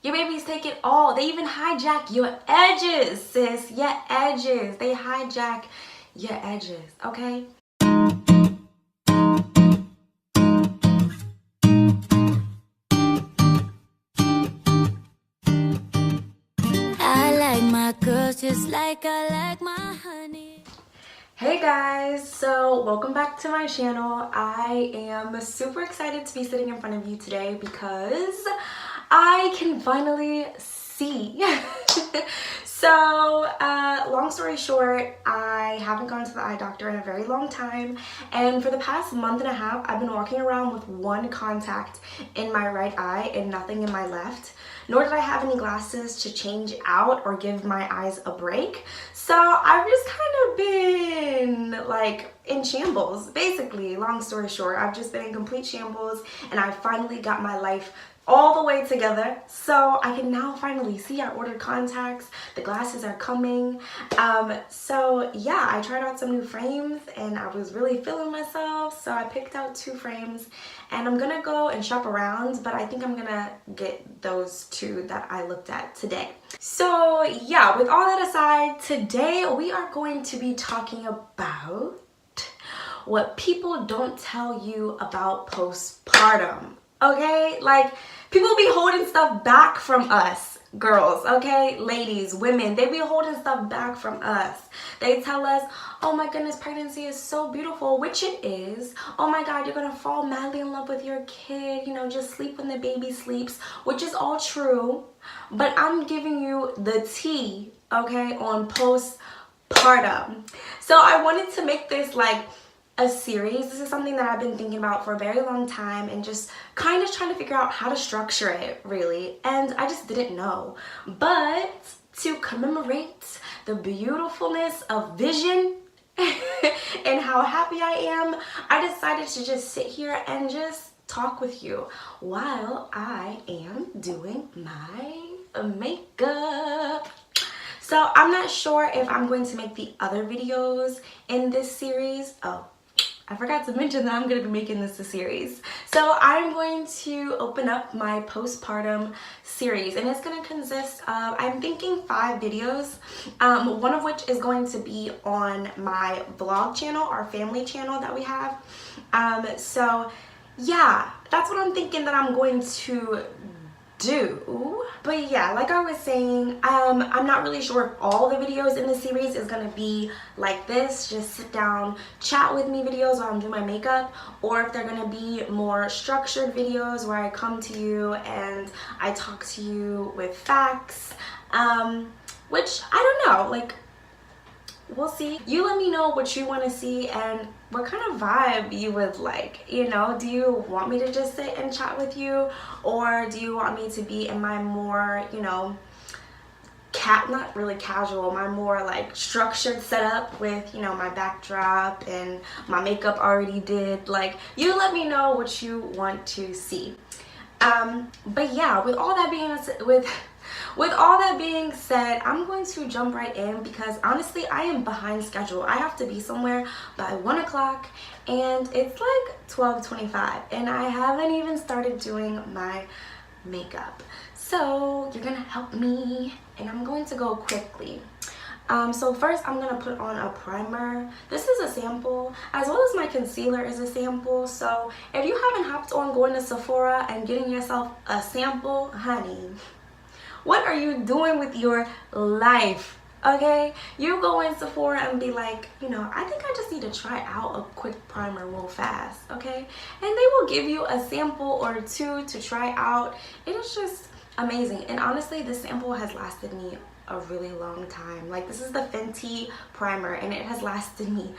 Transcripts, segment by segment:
Your babies take it all. They even hijack your edges, sis. Your edges. They hijack your edges, okay? I like my girls just like I like my honey. Hey guys, so welcome back to my channel. I am super excited to be sitting in front of you today because I can finally see. So long story short, I haven't gone to the eye doctor in a very long time, and for the past month and a half I've been walking around with one contact in my right eye and nothing in my left, nor did I have any glasses to change out or give my eyes a break. So I've just kind of been like in shambles, basically. Long story short, I've just been in complete shambles, and I finally got my life all the way together, so I can now finally see. I ordered contacts, the glasses are coming. So yeah, I tried out some new frames and I was really feeling myself, so I picked out 2 frames and I'm gonna go and shop around, but I think I'm gonna get those 2 that I looked at today. So yeah, with all that aside, today we are going to be talking about what people don't tell you about postpartum. Okay, like people be holding stuff back from us, girls, okay? Ladies, women, they be holding stuff back from us. They tell us, oh my goodness, pregnancy is so beautiful, which it is. Oh my God, you're gonna fall madly in love with your kid, you know, just sleep when the baby sleeps, which is all true. But I'm giving you the tea, okay, on postpartum. So I wanted to make this like a series. This is something that I've been thinking about for a very long time and just kind of trying to figure out how to structure it, really, and I just didn't know. But to commemorate the beautifulness of vision and how happy I am, I decided to just sit here and just talk with you while I am doing my makeup. So I'm not sure if I'm going to make the other videos in this series. Oh, I forgot to mention that I'm going to be making this a series. So I'm going to open up my postpartum series, and it's going to consist of, I'm thinking, 5 videos, one of which is going to be on my vlog channel, our family channel that we have. So yeah, that's what I'm thinking that I'm going to do. But yeah, like I was saying, I'm not really sure if all the videos in the series is gonna be like this, just sit down, chat with me videos while I'm doing my makeup, or if they're gonna be more structured videos where I come to you and I talk to you with facts, which I don't know, like, we'll see. You let me know what you want to see and what kind of vibe you would like. You know, do you want me to just sit and chat with you, or do you want me to be in my more, you know, not really casual, my more like structured setup with, you know, my backdrop and my makeup already did? Like, you let me know what you want to see. But yeah, with all that being said, I'm going to jump right in because honestly I am behind schedule. I have to be somewhere by 1 o'clock and it's like 12:25 and I haven't even started doing my makeup. So you're gonna help me and I'm going to go quickly. So first I'm gonna put on a primer. This is a sample, as well as my concealer is a sample. So if you haven't hopped on going to Sephora and getting yourself a sample, honey, what are you doing with your life? Okay, you go in Sephora and be like, you know, I think I just need to try out a quick primer real fast, okay? And they will give you a sample or 2 to try out. It is just amazing. And honestly, this sample has lasted me a really long time. Like, this is the Fenty primer and it has lasted me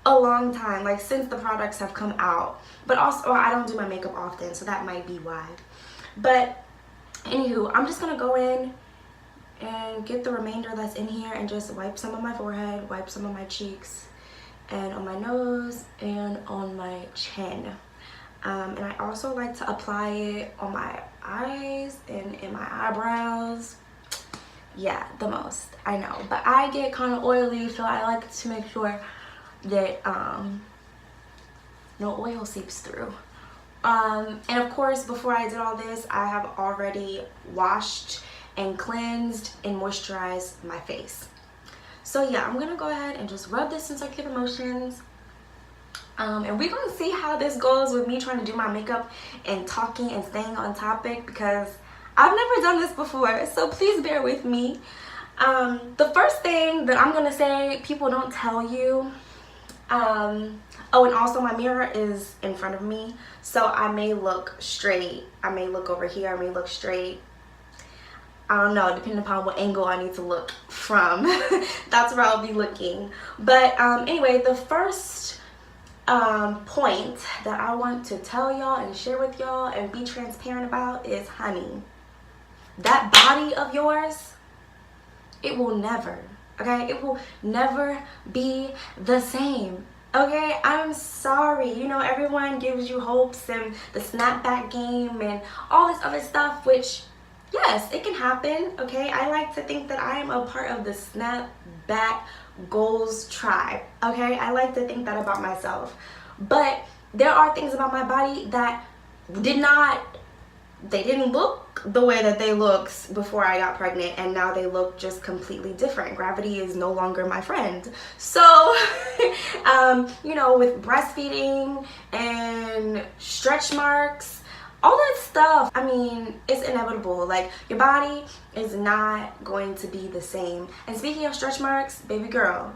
a long time, like since the products have come out. But also, I don't do my makeup often, so that might be why. But anywho, I'm just gonna go in and get the remainder that's in here and just wipe some on my forehead, wipe some on my cheeks, and on my nose and on my chin. And I also like to apply it on my eyes and in my eyebrows. Yeah, the most, I know, but I get kind of oily, so I like to make sure that no oil seeps through And of course, before I did all this, I have already washed and cleansed and moisturized my face. So yeah, I'm gonna go ahead and just rub this in circular motions. And we're gonna see how this goes with me trying to do my makeup and talking and staying on topic, because I've never done this before, so please bear with me. The first thing that I'm gonna say, people don't tell you. Oh, and also my mirror is in front of me, so I may look straight, I may look over here, I may look straight. I don't know, depending upon what angle I need to look from. That's where I'll be looking. But anyway, the first point that I want to tell y'all and share with y'all and be transparent about is, honey, that body of yours, it will never, okay, it will never be the same. Okay, I'm sorry. You know, everyone gives you hopes and the snapback game and all this other stuff, which, yes, it can happen. Okay, I like to think that I am a part of the snapback goals tribe. Okay, I like to think that about myself. But there are things about my body that they didn't look the way that they looked before I got pregnant, and now they look just completely different. Gravity is no longer my friend. So, you know, with breastfeeding and stretch marks, all that stuff, I mean, it's inevitable. Like, your body is not going to be the same. And speaking of stretch marks, baby girl,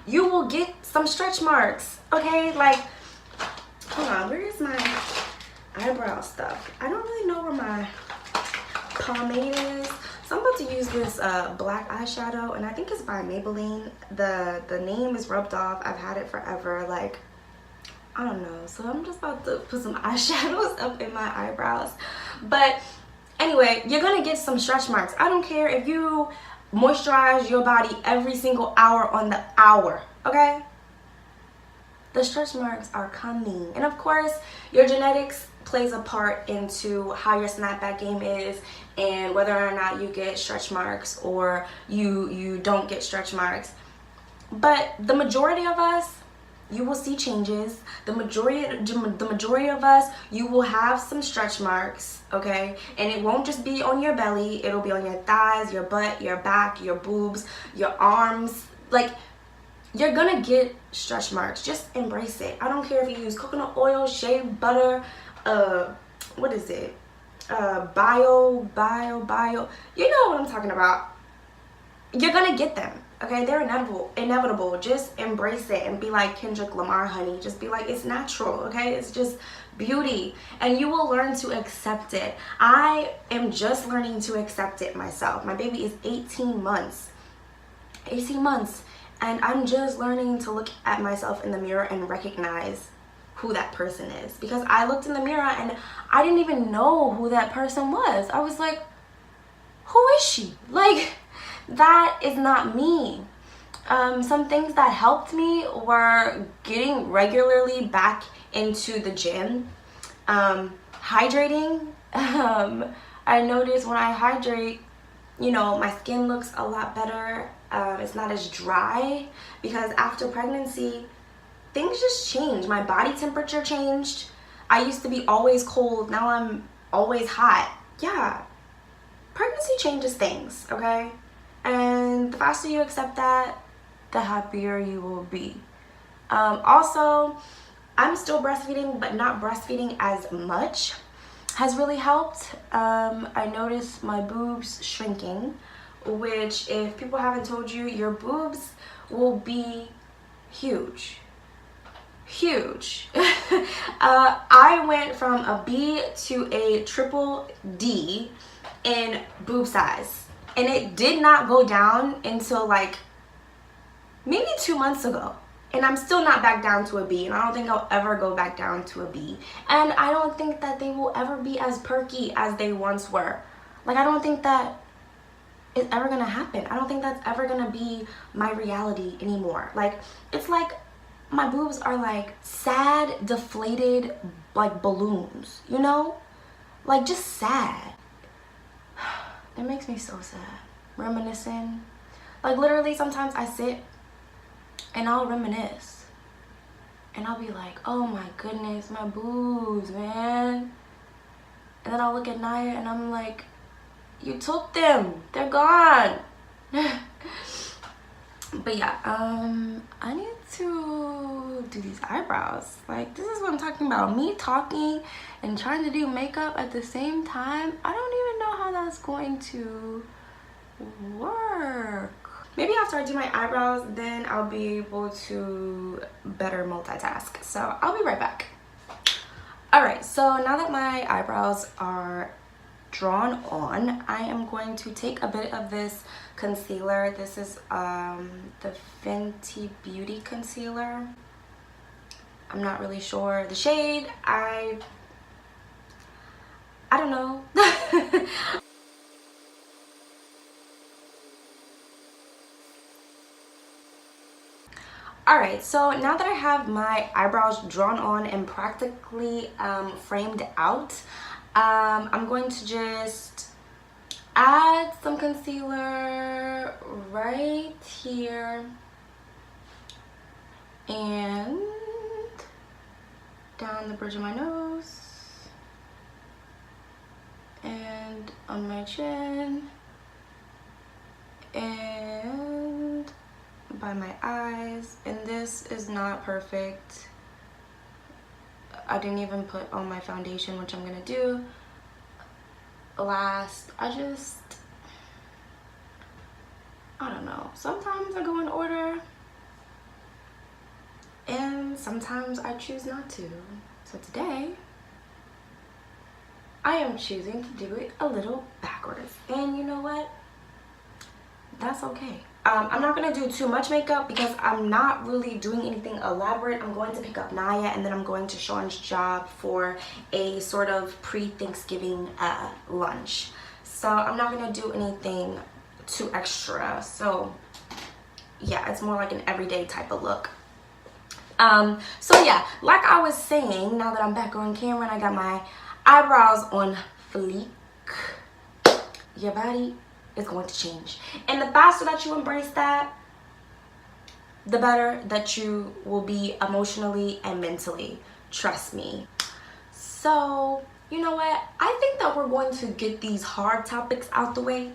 you will get some stretch marks, okay? Like, hold on, where is my eyebrow stuff? I don't really know where my pomade is. So I'm about to use this black eyeshadow, and I think it's by Maybelline. The name is rubbed off. I've had it forever. Like, I don't know. So I'm just about to put some eyeshadows up in my eyebrows. But anyway, you're gonna get some stretch marks. I don't care if you moisturize your body every single hour on the hour, okay? The stretch marks are coming. And of course, your genetics plays a part into how your snapback game is and whether or not you get stretch marks or you don't get stretch marks. But the majority of us, you will see changes. The majority of us, you will have some stretch marks, okay? And it won't just be on your belly. It'll be on your thighs, your butt, your back, your boobs, your arms. Like, you're gonna get stretch marks. Just embrace it. I don't care if you use coconut oil, shea butter, what is it? Bio. You know what I'm talking about. You're gonna get them, okay? They're inevitable. Just embrace it and be like Kendrick Lamar, honey. Just be like, it's natural, okay? It's just beauty, and you will learn to accept it. I am just learning to accept it myself. My baby is 18 months. And I'm just learning to look at myself in the mirror and recognize who that person is. Because I looked in the mirror and I didn't even know who that person was. I was like, who is she? Like, that is not me. Some things that helped me were getting regularly back into the gym. Hydrating. I noticed when I hydrate, you know, my skin looks a lot better. It's not as dry, because after pregnancy, things just changed. My body temperature changed. I used to be always cold. Now I'm always hot. Yeah, pregnancy changes things, okay? And the faster you accept that, the happier you will be. Also, I'm still breastfeeding, but not breastfeeding as much has really helped. I noticed my boobs shrinking, which, if people haven't told you, your boobs will be huge. I went from a B to a triple D in boob size, and it did not go down until like maybe 2 months ago. And I'm still not back down to a B, and I don't think I'll ever go back down to a B. And I don't think that they will ever be as perky as they once were. Like, I don't think that it's ever gonna happen. I don't think that's ever gonna be my reality anymore. Like, it's like my boobs are like sad, deflated, like balloons, you know? Like, just sad. It makes me so sad. Reminiscing. Like, literally, sometimes I sit and I'll reminisce. and I'll be like, oh my goodness, my boobs, man. And then I'll look at Naya and I'm like, you took them, they're gone. But yeah, I need to do these eyebrows. Like, this is what I'm talking about, me talking and trying to do makeup at the same time. I don't even know how that's going to work. Maybe after I do my eyebrows, then I'll be able to better multitask. So I'll be right back. All right, so now that my eyebrows are drawn on, I am going to take a bit of this concealer. This is the Fenty Beauty concealer. I'm not really sure the shade. I don't know. Alright, so now that I have my eyebrows drawn on and practically framed out, I'm going to just add some concealer right here and down the bridge of my nose and on my chin and by my eyes. And this is not perfect. I didn't even put on my foundation, which I'm gonna do last. I don't know, sometimes I go in order and sometimes I choose not to. So today I am choosing to do it a little backwards, and you know what, that's okay. I'm not going to do too much makeup because I'm not really doing anything elaborate. I'm going to pick up Naya and then I'm going to Sean's job for a sort of pre-Thanksgiving lunch. So I'm not going to do anything too extra. So yeah, it's more like an everyday type of look. So yeah, like I was saying, now that I'm back on camera and I got my eyebrows on fleek, your body is going to change, and the faster that you embrace that, the better that you will be emotionally and mentally, trust me. So you know what, I think that we're going to get these hard topics out the way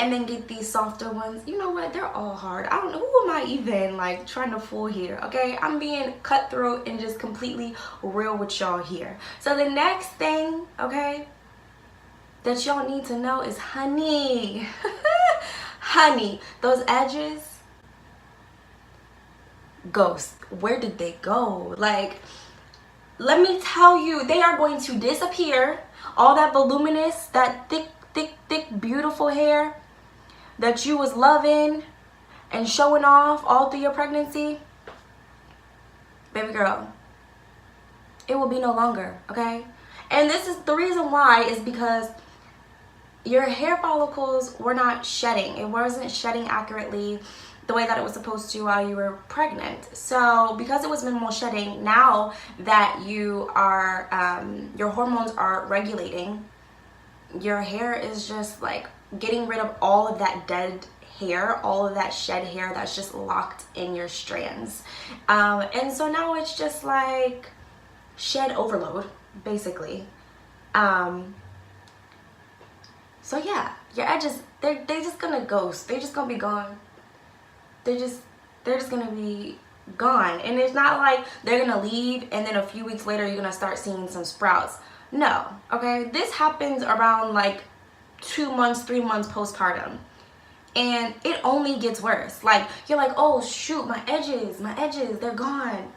and then get these softer ones. You know what, they're all hard. I don't know, who am I even like trying to fool here? Okay, I'm being cutthroat and just completely real with y'all here. So the next thing, okay, that y'all need to know is honey. Honey, those edges, ghost, where did they go? Like, let me tell you, they are going to disappear. All that voluminous, that thick beautiful hair that you was loving and showing off all through your pregnancy, baby girl, it will be no longer. Okay, and this is the reason why, is because your hair follicles were not shedding. It wasn't shedding accurately the way that it was supposed to while you were pregnant. So because it was minimal shedding, now that you are your hormones are regulating, your hair is just like getting rid of all of that dead hair, all of that shed hair that's just locked in your strands. And so now it's just like shed overload, basically. So yeah, your edges, they're just gonna ghost. They're just gonna be gone. They're just gonna be gone. And it's not like they're gonna leave and then a few weeks later you're gonna start seeing some sprouts. No, okay? This happens around like 2 months, 3 months postpartum. And it only gets worse. Like, you're like, oh shoot, my edges, they're gone.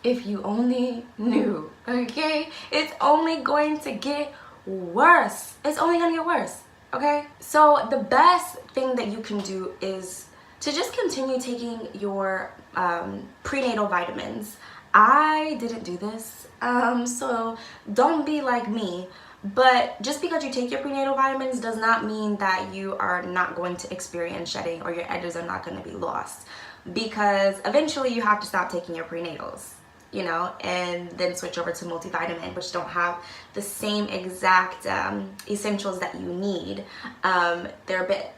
If you only knew, okay? It's only going to get worse. It's only gonna get worse, okay? So the best thing that you can do is to just continue taking your prenatal vitamins. I didn't do this, so don't be like me. But just because you take your prenatal vitamins does not mean that you are not going to experience shedding or your edges are not going to be lost, because eventually you have to stop taking your prenatals, you know, and then switch over to multivitamin, which don't have the same exact essentials that you need. They're a bit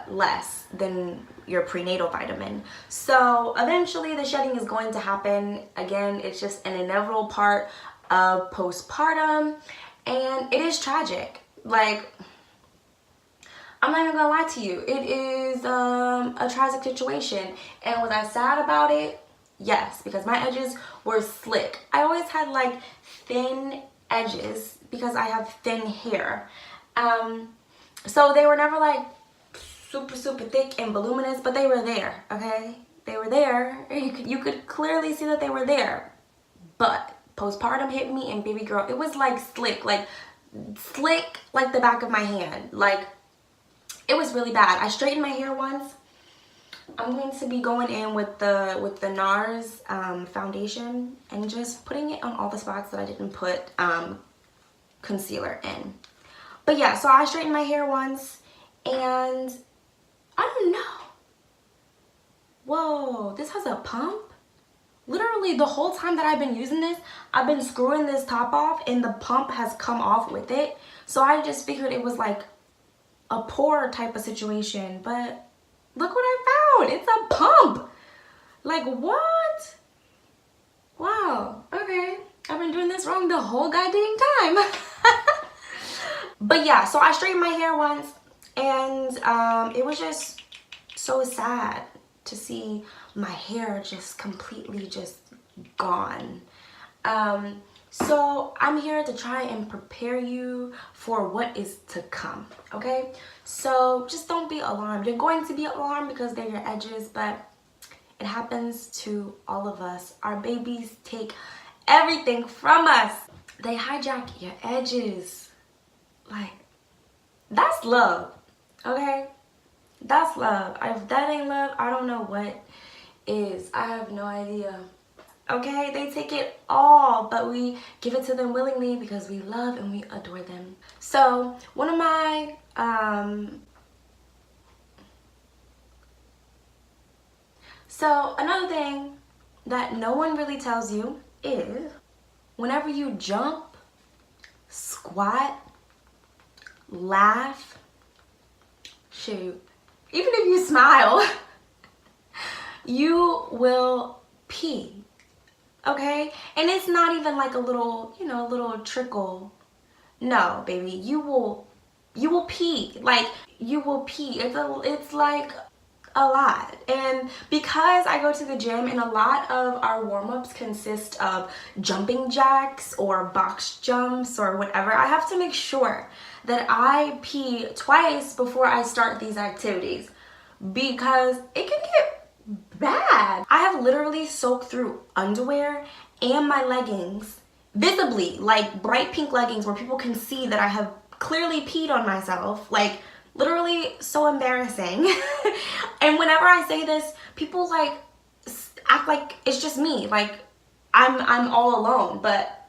less than your prenatal vitamin. So eventually the shedding is going to happen. Again, it's just an inevitable part of postpartum, and it is tragic. Like, I'm not even gonna lie to you, it is a tragic situation. And was I sad about it? Yes, because my edges were slick. I always had like thin edges because I have thin hair. So they were never like super thick and voluminous, but they were there, okay? They were there. You could clearly see that they were there. But postpartum hit me, and baby girl, it was like slick like the back of my hand. Like, it was really bad. I straightened my hair once. I'm going to be going in with the NARS foundation and just putting it on all the spots that I didn't put concealer in. But yeah, so I straightened my hair once, and I don't know. Whoa, this has a pump? Literally the whole time that I've been using this, I've been screwing this top off and the pump has come off with it. So I just figured it was like a pour type of situation, but look what I found. It's a pump. Like, what? Wow, okay. I've been doing this wrong the whole goddamn time. But yeah, so I straightened my hair once, and it was just so sad to see my hair just completely just gone. So I'm here to try and prepare you for what is to come, okay? So just don't be alarmed. You're going to be alarmed because they're your edges, but it happens to all of us. Our babies take everything from us. They hijack your edges. Like, that's love, okay? That's love. If that ain't love, I don't know what is. I have no idea. Okay, they take it all, but we give it to them willingly because we love and we adore them. So one of my so another thing that no one really tells you is whenever you jump, squat, laugh, shoot, even if you smile, you will pee. Okay, and it's not even like a little, you know, a little trickle. No, baby, you will pee. Like, you will pee. It's like a lot. And because I go to the gym and a lot of our warm-ups consist of jumping jacks or box jumps or whatever, I have to make sure that I pee twice before I start these activities because it can get bad. I have literally soaked through underwear and my leggings visibly, like bright pink leggings where people can see that I have clearly peed on myself. Like, literally so embarrassing. And whenever I say this, people like act like it's just me, like I'm all alone, but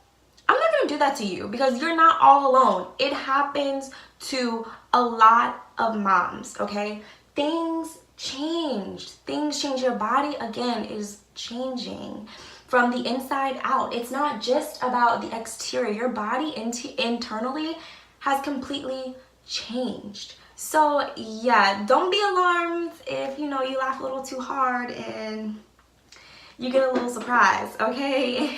I'm not gonna do that to you because you're not all alone. It happens to a lot of moms, okay? Things changed. Things change. Your body, again, is changing from the inside out. It's not just about the exterior. Your body internally has completely changed. So yeah, don't be alarmed if, you know, you laugh a little too hard and you get a little surprise, okay?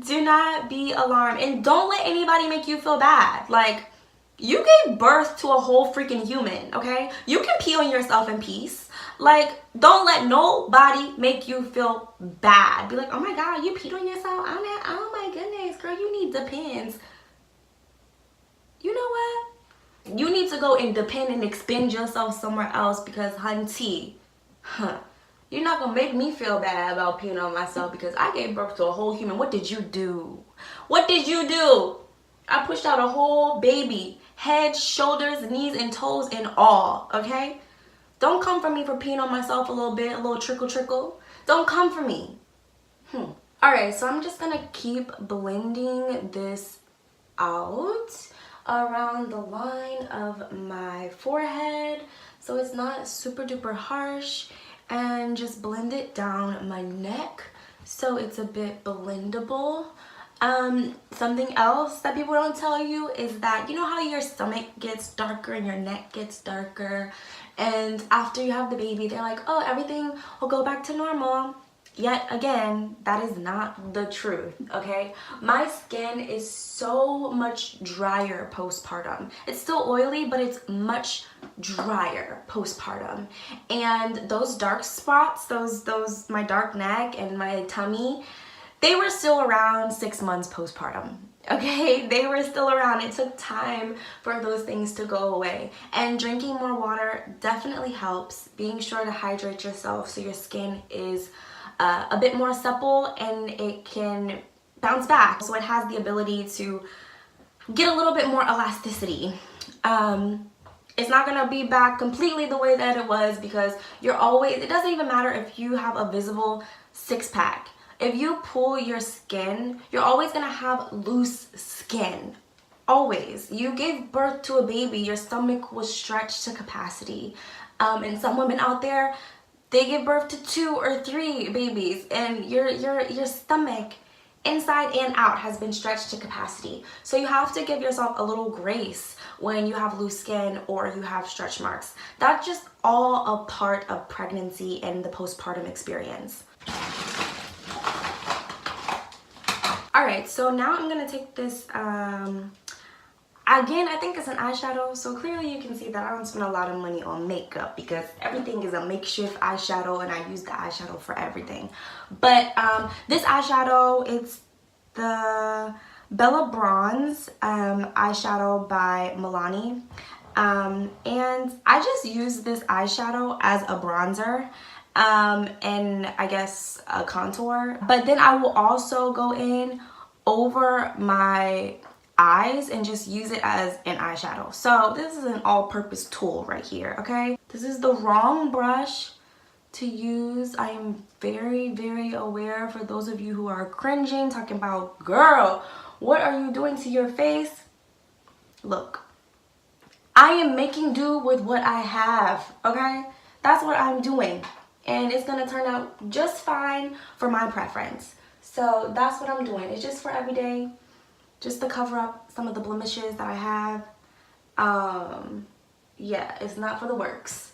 Do not be alarmed, and don't let anybody make you feel bad. Like, you gave birth to a whole freaking human, okay? You can pee on yourself in peace. Like, don't let nobody make you feel bad. Be like, oh my God, you peed on yourself? Oh my goodness, girl, you need Depends. You know what? You need to go and depend and expend yourself somewhere else because, hunty, you're not gonna make me feel bad about peeing on myself because I gave birth to a whole human. What did you do? What did you do? I pushed out a whole baby. Head, shoulders, knees, and toes and all, okay? Don't come for me for peeing on myself a little bit, a little trickle. Don't come for me. Alright, so I'm just gonna keep blending this out around the line of my forehead so it's not super duper harsh, and just blend it down my neck so it's a bit blendable. Something else that people don't tell you is that, you know how your stomach gets darker and your neck gets darker, and after you have the baby, they're like, oh, everything will go back to normal. Yet again, that is not the truth, okay? My skin is so much drier postpartum. It's still oily, but it's much drier postpartum. And those dark spots, those my dark neck and my tummy, they were still around 6 months postpartum. Okay, they were still around. It took time for those things to go away. And drinking more water definitely helps. Being sure to hydrate yourself so your skin is a bit more supple and it can bounce back. So it has the ability to get a little bit more elasticity. It's not gonna be back completely the way that it was, because it doesn't even matter if you have a visible six-pack. If you pull your skin, you're always gonna have loose skin. Always. You gave birth to a baby, your stomach was stretched to capacity. And some women out there, they give birth to 2 or 3 babies, and your stomach inside and out has been stretched to capacity. So you have to give yourself a little grace when you have loose skin or you have stretch marks. That's just all a part of pregnancy and the postpartum experience. All right, so now I'm gonna take this, again, I think it's an eyeshadow, so clearly you can see that I don't spend a lot of money on makeup because everything is a makeshift eyeshadow and I use the eyeshadow for everything. But this eyeshadow, it's the Bella Bronze eyeshadow by Milani. And I just use this eyeshadow as a bronzer and I guess a contour. But then I will also go in over my eyes and just use it as an eyeshadow. So this is an all-purpose tool right here, okay? This is the wrong brush to use. I am very, very aware for those of you who are cringing, talking about, girl, what are you doing to your face? Look, I am making do with what I have, okay? That's what I'm doing. And it's gonna turn out just fine for my preference. So that's what I'm doing. It's just for every day, just to cover up some of the blemishes that I have. Yeah, it's not for the works.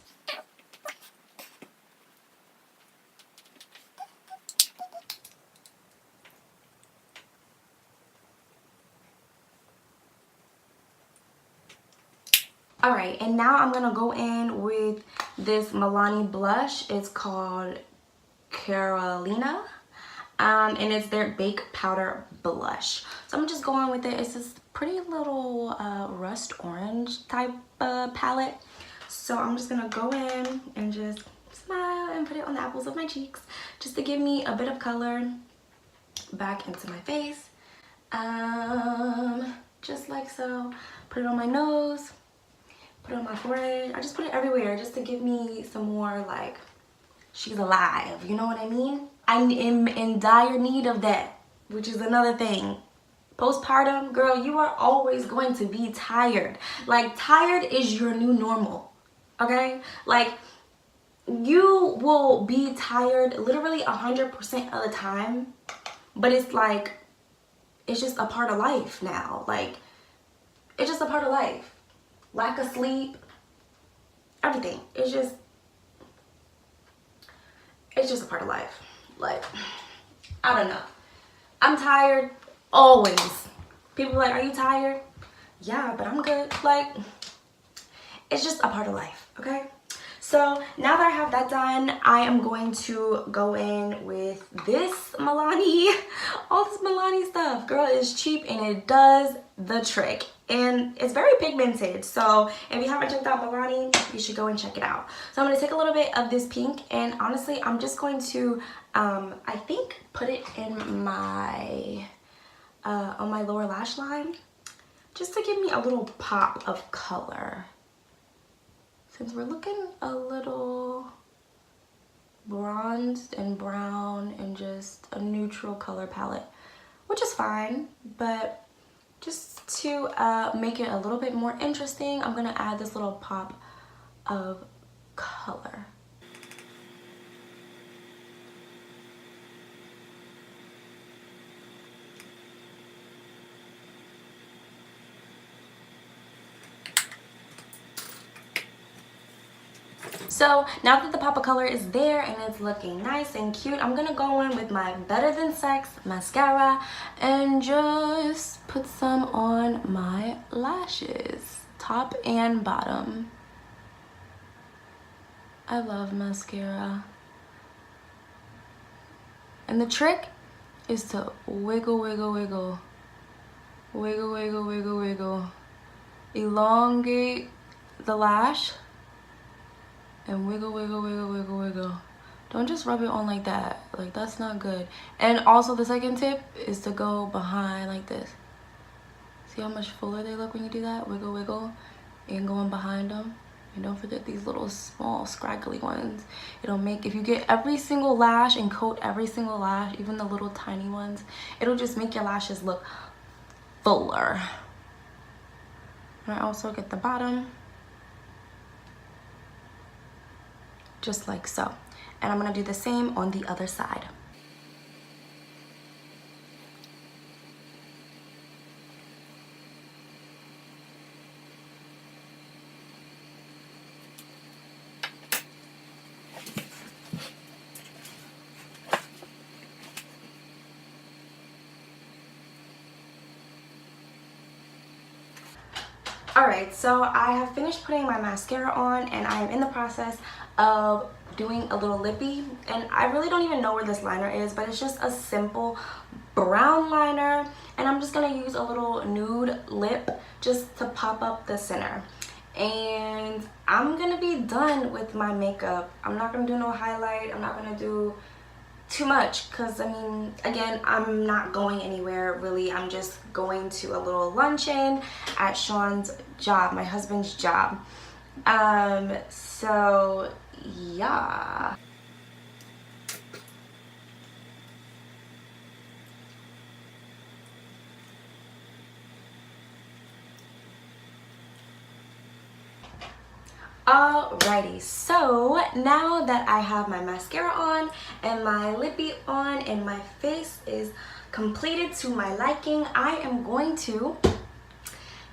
All right, and now I'm gonna go in with this Milani blush. It's called Carolina, and it's their Bake Powder Blush. So I'm just going with it. It's this pretty little rust orange type palette. So I'm just gonna go in and just smile and put it on the apples of my cheeks, just to give me a bit of color back into my face. Just like so. Put it on my nose. Put it on my forehead. I just put it everywhere just to give me some more like she's alive, you know what I mean? I am in dire need of that, which is another thing. Postpartum, girl, you are always going to be tired. Like, tired is your new normal, okay? Like, you will be tired literally 100% of the time, but it's like, it's just a part of life now. Like, it's just a part of life. Lack of sleep, everything. It's just a part of life. Like, I don't know. I'm tired always. People are like, are you tired? Yeah, but I'm good. Like, it's just a part of life, okay? So now that I have that done, I am going to go in with this Milani. All this Milani stuff, girl, is cheap and it does the trick. And it's very pigmented, so if you haven't checked out Milani, you should go and check it out. So I'm going to take a little bit of this pink, and honestly, I'm just going to, I think, put it in my, on my lower lash line, just to give me a little pop of color. Since we're looking a little bronzed and brown and just a neutral color palette, which is fine, but just to make it a little bit more interesting, I'm gonna add this little pop of color. So now that the pop of color is there and it's looking nice and cute, I'm gonna go in with my Better Than Sex mascara and just put some on my lashes, top and bottom. I love mascara. And the trick is to wiggle, wiggle, wiggle. Wiggle, wiggle, wiggle, wiggle. Elongate the lash and wiggle, wiggle, wiggle, wiggle, wiggle. Don't just rub it on like that. Like, that's not good. And also the second tip is to go behind like this. See how much fuller they look when you do that? Wiggle, wiggle, and going behind them. And don't forget these little small scraggly ones. It'll make, if you get every single lash and coat every single lash, even the little tiny ones, it'll just make your lashes look fuller. And I also get the bottom, just like so. And I'm gonna do the same on the other side. Alright, so I have finished putting my mascara on and I am in the process of doing a little lippy. And I really don't even know where this liner is, but it's just a simple brown liner. And I'm just going to use a little nude lip just to pop up the center. And I'm going to be done with my makeup. I'm not going to do no highlight. I'm not going to do too much because, I mean, again, I'm not going anywhere really. I'm just going to a little luncheon at Sean's job, my husband's job. So yeah. Alrighty, so now that I have my mascara on and my lippy on and my face is completed to my liking, I am going to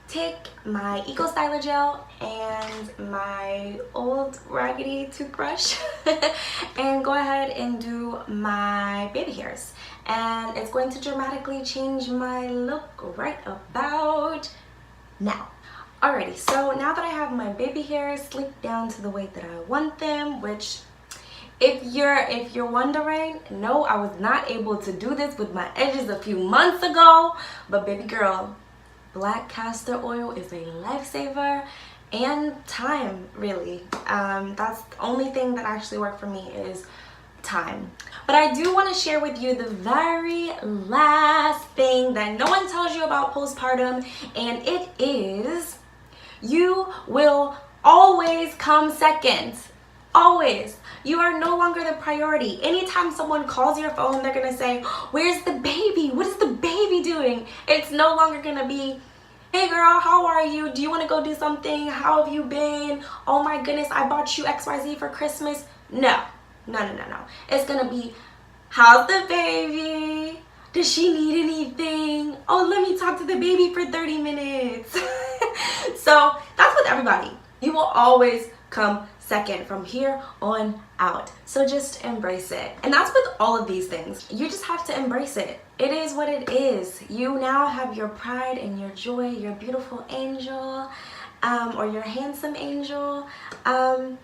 take my Eco Styler gel and my old raggedy toothbrush and go ahead and do my baby hairs. And it's going to dramatically change my look right about now. Alrighty, so now that I have my baby hairs slicked down to the way that I want them, which if you're wondering, no, I was not able to do this with my edges a few months ago, but baby girl, black castor oil is a lifesaver, and time, really. That's the only thing that actually worked for me is time. But I do want to share with you the very last thing that no one tells you about postpartum, and it is you will always come second. Always. You are no longer the priority. Anytime someone calls your phone, they're gonna say, "Where's the baby? What is the baby doing?" It's no longer gonna be, "Hey girl, how are you? Do you want to go do something? How have you been? Oh my goodness, I bought you XYZ for Christmas." No. It's gonna be, "How's the baby? Does she need anything? Oh, let me talk to the baby for 30 minutes. So that's with everybody. You will always come second from here on out. So just embrace it. And that's with all of these things. You just have to embrace it. It is what it is. You now have your pride and your joy, your beautiful angel, or your handsome angel. And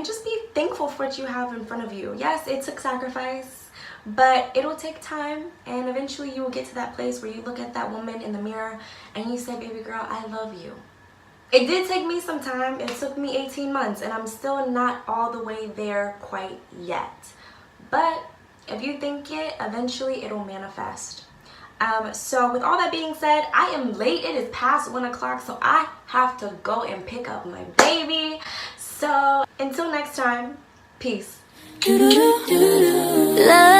just be thankful for what you have in front of you. Yes, it took sacrifice, but it'll take time, and eventually you will get to that place where you look at that woman in the mirror and you say, "Baby girl, I love you." It did take me some time. It took me 18 months, and I'm still not all the way there quite yet. But if you think it, eventually it'll manifest. So with all that being said, I am late. It is past 1 o'clock, so I have to go and pick up my baby. So until next time, peace. Love